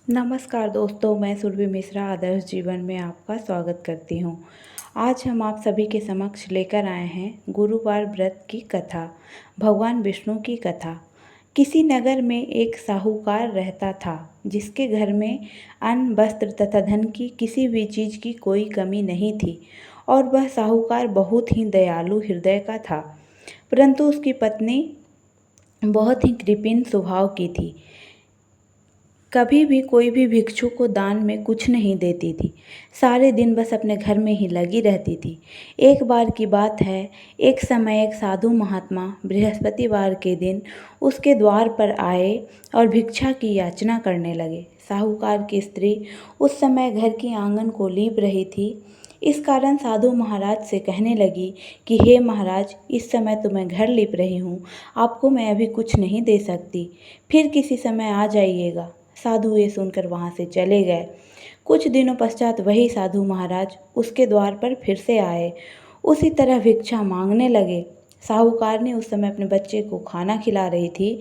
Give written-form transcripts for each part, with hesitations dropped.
नमस्कार दोस्तों, मैं सुरभि मिश्रा आदर्श जीवन में आपका स्वागत करती हूँ। आज हम आप सभी के समक्ष लेकर आए हैं गुरुवार व्रत की कथा, भगवान विष्णु की कथा। किसी नगर में एक साहूकार रहता था, जिसके घर में अन्न, वस्त्र तथा धन की किसी भी चीज़ की कोई कमी नहीं थी और वह साहूकार बहुत ही दयालु हृदय का था। परंतु उसकी पत्नी बहुत ही कृपण स्वभाव की थी। कभी भी कोई भी भिक्षु को दान में कुछ नहीं देती थी। सारे दिन बस अपने घर में ही लगी रहती थी। एक बार की बात है, एक समय एक साधु महात्मा बृहस्पतिवार के दिन उसके द्वार पर आए और भिक्षा की याचना करने लगे। साहूकार की स्त्री उस समय घर की आंगन को लीप रही थी। इस कारण साधु महाराज से कहने लगी कि हे महाराज, इस समय तो मैं घर लीप रही हूँ, आपको मैं अभी कुछ नहीं दे सकती, फिर किसी समय आ जाइएगा। साधु ये सुनकर वहाँ से चले गए। कुछ दिनों पश्चात वही साधु महाराज उसके द्वार पर फिर से आए। उसी तरह भिक्षा मांगने लगे। साहूकार ने उस समय अपने बच्चे को खाना खिला रही थी।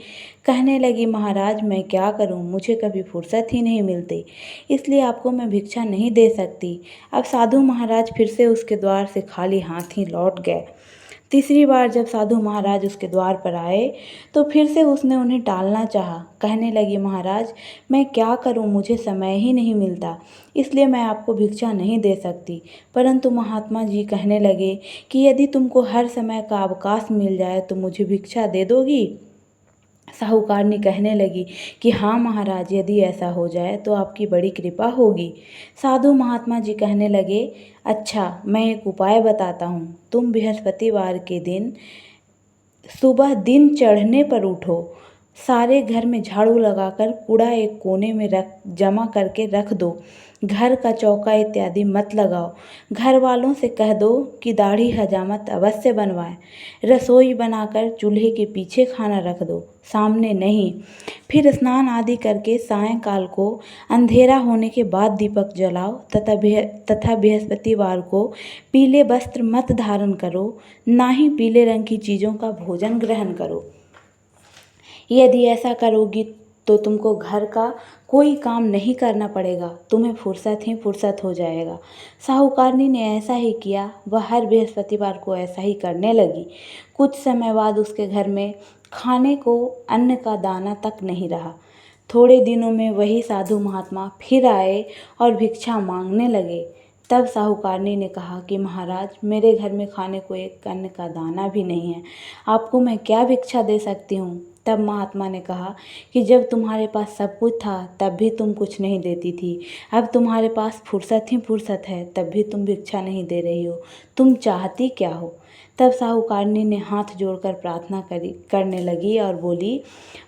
कहने लगी, महाराज मैं क्या करूं, मुझे कभी फुर्सत ही नहीं मिलती, इसलिए आपको मैं भिक्षा नहीं दे सकती। अब साधु महाराज फिर से उसके द्वार से खाली हाथ ही लौट गए। तीसरी बार जब साधु महाराज उसके द्वार पर आए तो फिर से उसने उन्हें टालना चाहा। कहने लगी, महाराज मैं क्या करूं, मुझे समय ही नहीं मिलता, इसलिए मैं आपको भिक्षा नहीं दे सकती। परंतु महात्मा जी कहने लगे कि यदि तुमको हर समय का अवकाश मिल जाए तो मुझे भिक्षा दे दोगी। साहूकारनी कहने लगी कि हाँ महाराज, यदि ऐसा हो जाए तो आपकी बड़ी कृपा होगी। साधु महात्मा जी कहने लगे, अच्छा मैं एक उपाय बताता हूँ। तुम बृहस्पतिवार के दिन सुबह दिन चढ़ने पर उठो, सारे घर में झाड़ू लगाकर कूड़ा एक कोने में जमा करके रख दो। घर का चौका इत्यादि मत लगाओ। घर वालों से कह दो कि दाढ़ी हजामत अवश्य बनवाएं। रसोई बनाकर चूल्हे के पीछे खाना रख दो, सामने नहीं। फिर स्नान आदि करके सायंकाल को अंधेरा होने के बाद दीपक जलाओ तथा बृहस्पतिवार को पीले वस्त्र मत धारण करो, ना ही पीले रंग की चीज़ों का भोजन ग्रहण करो। यदि ऐसा करोगी तो तुमको घर का कोई काम नहीं करना पड़ेगा, तुम्हें फुर्सत ही फुर्सत हो जाएगा। साहूकारनी ने ऐसा ही किया। वह हर बृहस्पतिवार को ऐसा ही करने लगी। कुछ समय बाद उसके घर में खाने को अन्न का दाना तक नहीं रहा। थोड़े दिनों में वही साधु महात्मा फिर आए और भिक्षा मांगने लगे। तब साहूकारनी ने कहा कि महाराज, मेरे घर में खाने को एक अन्न का दाना भी नहीं है, आपको मैं क्या भिक्षा दे सकती हूँ। तब महात्मा ने कहा कि जब तुम्हारे पास सब कुछ था तब भी तुम कुछ नहीं देती थी, अब तुम्हारे पास फुर्सत ही फुर्सत है तब भी तुम भिक्षा नहीं दे रही हो, तुम चाहती क्या हो। तब साहूकारनी ने हाथ जोड़कर प्रार्थना करने लगी और बोली,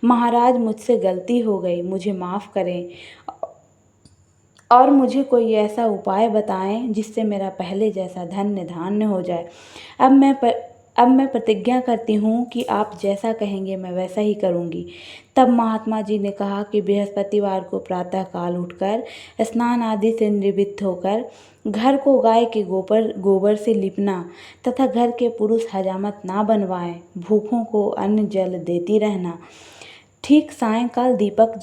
महाराज मुझसे गलती हो गई, मुझे माफ़ करें और मुझे कोई ऐसा उपाय बताएं जिससे मेरा पहले जैसा धन्य धान्य हो जाए। अब मैं प्रतिज्ञा करती हूँ कि आप जैसा कहेंगे मैं वैसा ही करूँगी। तब महात्मा जी ने कहा कि बृहस्पतिवार को प्रातःकाल उठकर स्नान आदि से निवृत्त होकर घर को गाय के गोबर से लिपना तथा घर के पुरुष हजामत ना बनवाएं, भूखों को अन्न जल देती रहना, ठीक सायंकाल दीपक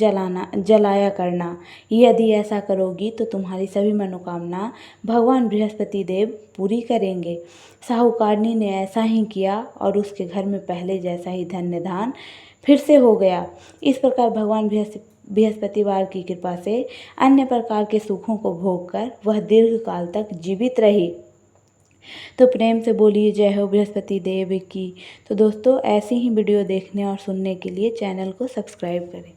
जलाया करना। यदि ऐसा करोगी तो तुम्हारी सभी मनोकामना भगवान बृहस्पति देव पूरी करेंगे। साहूकारनी ने ऐसा ही किया और उसके घर में पहले जैसा ही धन्य धान फिर से हो गया। इस प्रकार भगवान बृहस्पतिवार की कृपा से अन्य प्रकार के सुखों को भोग कर वह दीर्घ काल तक जीवित रही। तो प्रेम से बोलिए जय हो बृहस्पति देव की। तो दोस्तों, ऐसी ही वीडियो देखने और सुनने के लिए चैनल को सब्सक्राइब करें।